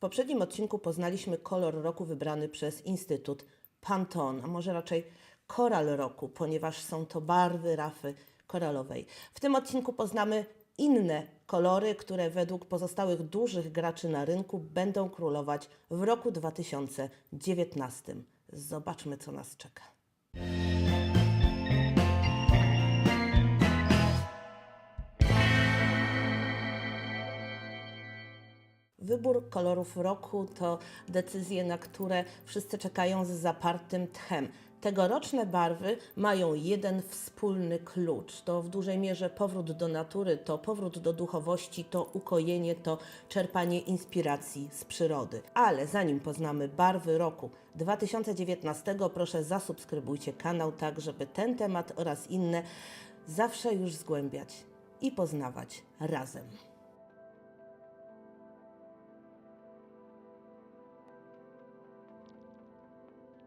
poprzednim odcinku poznaliśmy kolor roku wybrany przez Instytut Pantone, a może raczej koral roku, ponieważ są to barwy rafy koralowej. W tym odcinku poznamy inne kolory, które według pozostałych dużych graczy na rynku będą królować w roku 2019. Zobaczmy, co nas czeka. Wybór kolorów roku to decyzje, na które wszyscy czekają z zapartym tchem. Tegoroczne barwy mają jeden wspólny klucz. To w dużej mierze powrót do natury, to powrót do duchowości, to ukojenie, to czerpanie inspiracji z przyrody. Ale zanim poznamy barwy roku 2019, proszę zasubskrybujcie kanał tak, żeby ten temat oraz inne zawsze już zgłębiać i poznawać razem.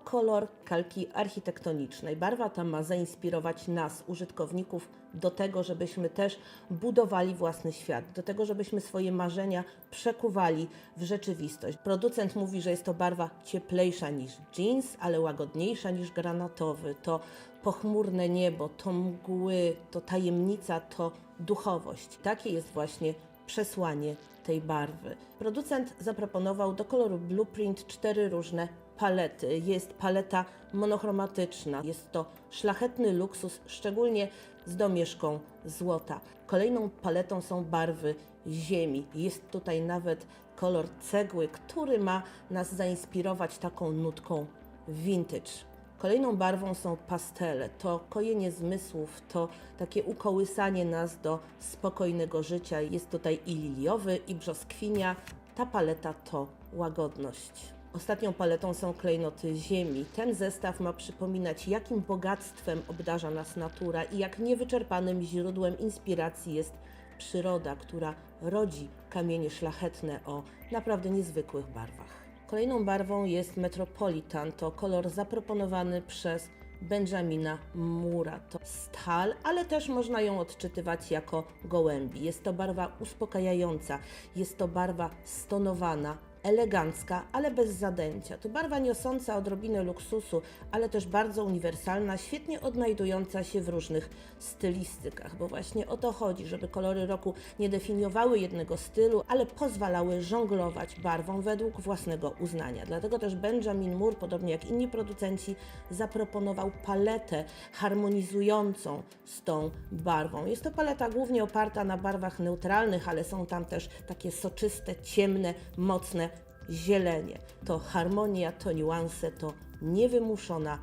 Kolor kalki architektonicznej. Barwa ta ma zainspirować nas, użytkowników, do tego, żebyśmy też budowali własny świat, do tego, żebyśmy swoje marzenia przekuwali w rzeczywistość. Producent mówi, że jest to barwa cieplejsza niż jeans, ale łagodniejsza niż granatowy. To pochmurne niebo, to mgły, to tajemnica, to duchowość. Takie jest właśnie przesłanie tej barwy. Producent zaproponował do koloru Blueprint 4 różne palety. Jest paleta monochromatyczna, jest to szlachetny luksus, szczególnie z domieszką złota. Kolejną paletą są barwy ziemi. Jest tutaj nawet kolor cegły, który ma nas zainspirować taką nutką vintage. Kolejną barwą są pastele. To kojenie zmysłów, to takie ukołysanie nas do spokojnego życia. Jest tutaj i liliowy, i brzoskwinia. Ta paleta to łagodność. Ostatnią paletą są klejnoty ziemi. Ten zestaw ma przypominać, jakim bogactwem obdarza nas natura i jak niewyczerpanym źródłem inspiracji jest przyroda, która rodzi kamienie szlachetne o naprawdę niezwykłych barwach. Kolejną barwą jest Metropolitan. To kolor zaproponowany przez Benjamina Moore'a. To stal, ale też można ją odczytywać jako gołębi. Jest to barwa uspokajająca, jest to barwa stonowana, elegancka, ale bez zadęcia. To barwa niosąca odrobinę luksusu, ale też bardzo uniwersalna, świetnie odnajdująca się w różnych stylistykach, bo właśnie o to chodzi, żeby kolory roku nie definiowały jednego stylu, ale pozwalały żonglować barwą według własnego uznania. Dlatego też Benjamin Moore, podobnie jak inni producenci, zaproponował paletę harmonizującą z tą barwą. Jest to paleta głównie oparta na barwach neutralnych, ale są tam też takie soczyste, ciemne, mocne zielenie. To harmonia, to niuanse, to niewymuszona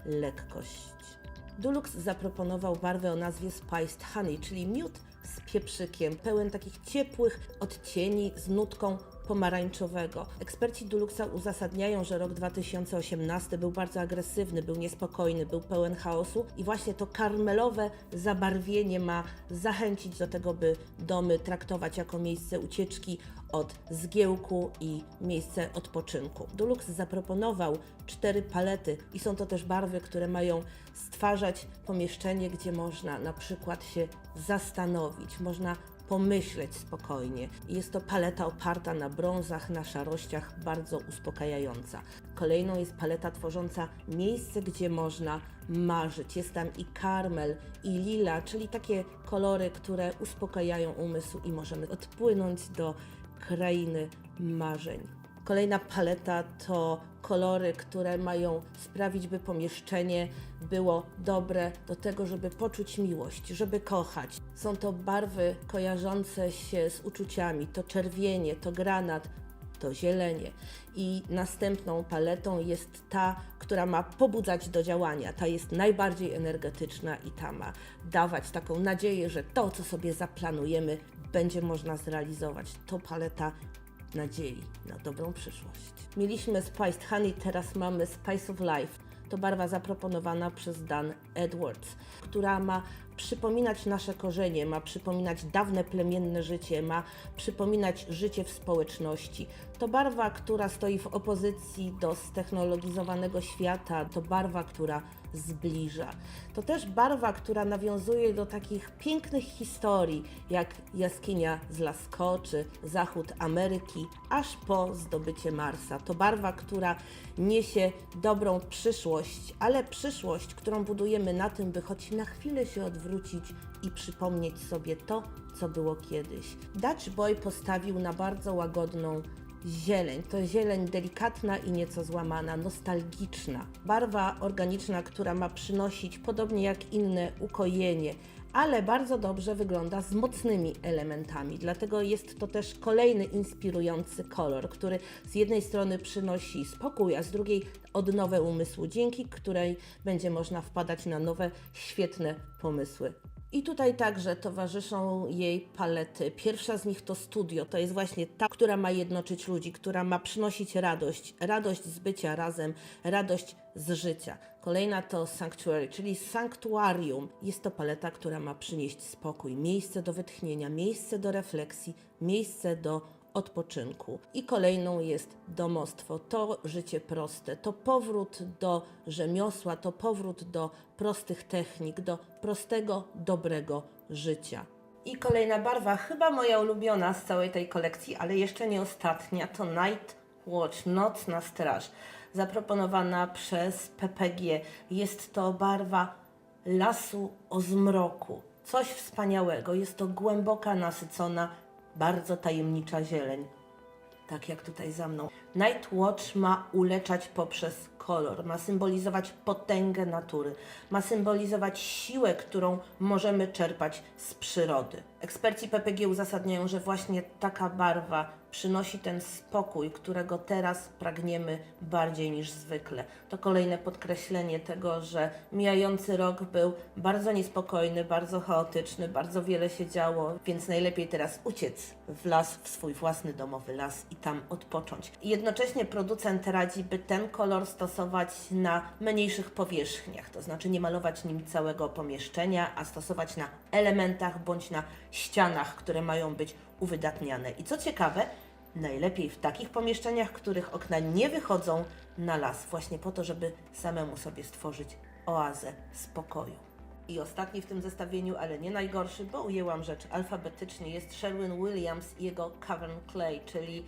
lekkość. Dulux zaproponował barwę o nazwie Spiced Honey, czyli miód z pieprzykiem, pełen takich ciepłych odcieni z nutką pomarańczowego. Eksperci Duluxa uzasadniają, że rok 2018 był bardzo agresywny, był niespokojny, był pełen chaosu i właśnie to karmelowe zabarwienie ma zachęcić do tego, by domy traktować jako miejsce ucieczki od zgiełku i miejsce odpoczynku. Dulux zaproponował 4 palety i są to też barwy, które mają stwarzać pomieszczenie, gdzie można na przykład się zastanowić, można pomyśleć spokojnie. Jest to paleta oparta na brązach, na szarościach, bardzo uspokajająca. Kolejną jest paleta tworząca miejsce, gdzie można marzyć. Jest tam i karmel, i lila, czyli takie kolory, które uspokajają umysł i możemy odpłynąć do krainy marzeń. Kolejna paleta to kolory, które mają sprawić, by pomieszczenie było dobre do tego, żeby poczuć miłość, żeby kochać. Są to barwy kojarzące się z uczuciami, to czerwienie, to granat, to zielenie. I następną paletą jest ta, która ma pobudzać do działania. Ta jest najbardziej energetyczna i ta ma dawać taką nadzieję, że to, co sobie zaplanujemy, będzie można zrealizować. To paleta nadziei na dobrą przyszłość. Mieliśmy Spiced Honey, teraz mamy Spice of Life. To barwa zaproponowana przez Dan Edwards, która ma przypominać nasze korzenie, ma przypominać dawne plemienne życie, ma przypominać życie w społeczności. To barwa, która stoi w opozycji do ztechnologizowanego świata, to barwa, która zbliża. To też barwa, która nawiązuje do takich pięknych historii, jak jaskinia z Lascaux czy zachód Ameryki, aż po zdobycie Marsa. To barwa, która niesie dobrą przyszłość, ale przyszłość, którą budujemy na tym, by choć na chwilę się odwrócić i przypomnieć sobie to, co było kiedyś. Dutch Boy postawił na bardzo łagodną zieleń. To zieleń delikatna i nieco złamana, nostalgiczna. Barwa organiczna, która ma przynosić, podobnie jak inne, ukojenie, ale bardzo dobrze wygląda z mocnymi elementami. Dlatego jest to też kolejny inspirujący kolor, który z jednej strony przynosi spokój, a z drugiej odnowę umysłu, dzięki której będzie można wpadać na nowe, świetne pomysły. I tutaj także towarzyszą jej palety. Pierwsza z nich to Studio. To jest właśnie ta, która ma jednoczyć ludzi, która ma przynosić radość. Radość z bycia razem, radość z życia. Kolejna to Sanctuary, czyli sanktuarium. Jest to paleta, która ma przynieść spokój, miejsce do wytchnienia, miejsce do refleksji, miejsce do odpoczynku. I kolejną jest domostwo. To życie proste, to powrót do rzemiosła, to powrót do prostych technik, do prostego, dobrego życia. I kolejna barwa, chyba moja ulubiona z całej tej kolekcji, ale jeszcze nie ostatnia, to Night Watch, Nocna Straż, zaproponowana przez PPG. Jest to barwa lasu o zmroku. Coś wspaniałego. Jest to głęboka, nasycona, bardzo tajemnicza zieleń. Tak jak tutaj za mną. Night Watch ma uleczać poprzez kolor, ma symbolizować potęgę natury, ma symbolizować siłę, którą możemy czerpać z przyrody. Eksperci PPG uzasadniają, że właśnie taka barwa przynosi ten spokój, którego teraz pragniemy bardziej niż zwykle. To kolejne podkreślenie tego, że mijający rok był bardzo niespokojny, bardzo chaotyczny, bardzo wiele się działo, więc najlepiej teraz uciec w las, w swój własny domowy las i tam odpocząć. I jednocześnie producent radzi, by ten kolor stosować na mniejszych powierzchniach, to znaczy nie malować nim całego pomieszczenia, a stosować na elementach bądź na ścianach, które mają być uwydatniane. I co ciekawe, najlepiej w takich pomieszczeniach, których okna nie wychodzą na las, właśnie po to, żeby samemu sobie stworzyć oazę spokoju. I ostatni w tym zestawieniu, ale nie najgorszy, bo ujęłam rzecz alfabetycznie, jest Sherwin Williams i jego Cavern Clay, czyli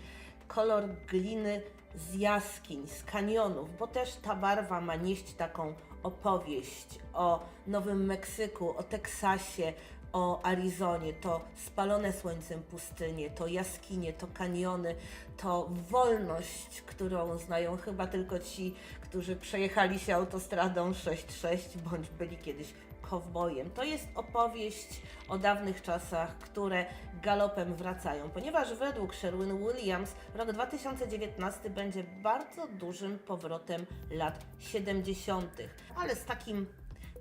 kolor gliny z jaskiń, z kanionów, bo też ta barwa ma nieść taką opowieść o Nowym Meksyku, o Teksasie, o Arizonie, to spalone słońcem pustynie, to jaskinie, to kaniony, to wolność, którą znają chyba tylko ci, którzy przejechali się autostradą 6.6 bądź byli kiedyś kowbojem. To jest opowieść o dawnych czasach, które galopem wracają, ponieważ według Sherwin Williams rok 2019 będzie bardzo dużym powrotem lat 70., ale z takim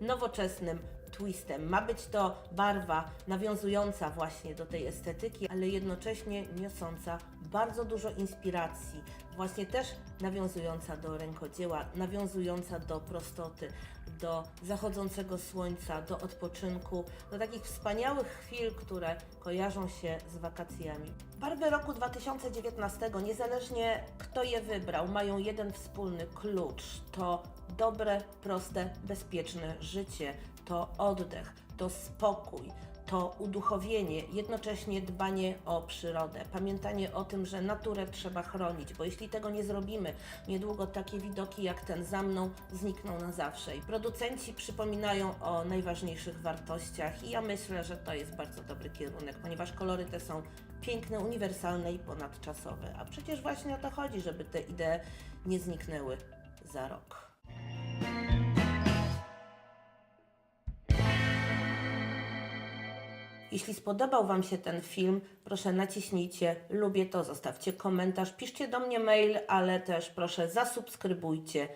nowoczesnym twistem. Ma być to barwa nawiązująca właśnie do tej estetyki, ale jednocześnie niosąca bardzo dużo inspiracji, właśnie też nawiązująca do rękodzieła, nawiązująca do prostoty, do zachodzącego słońca, do odpoczynku, do takich wspaniałych chwil, które kojarzą się z wakacjami. Barwy roku 2019, niezależnie kto je wybrał, mają jeden wspólny klucz. To dobre, proste, bezpieczne życie, to oddech, to spokój, to uduchowienie, jednocześnie dbanie o przyrodę, pamiętanie o tym, że naturę trzeba chronić, bo jeśli tego nie zrobimy, niedługo takie widoki jak ten za mną znikną na zawsze. I producenci przypominają o najważniejszych wartościach i ja myślę, że to jest bardzo dobry kierunek, ponieważ kolory te są piękne, uniwersalne i ponadczasowe. A przecież właśnie o to chodzi, żeby te idee nie zniknęły za rok. Jeśli spodobał Wam się ten film, proszę naciśnijcie lubię to, zostawcie komentarz, piszcie do mnie mail, ale też proszę zasubskrybujcie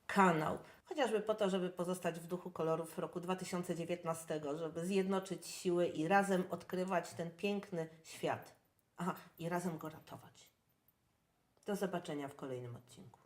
kanał. Chociażby po to, żeby pozostać w duchu kolorów roku 2019, żeby zjednoczyć siły i razem odkrywać ten piękny świat. Aha, i razem go ratować. Do zobaczenia w kolejnym odcinku.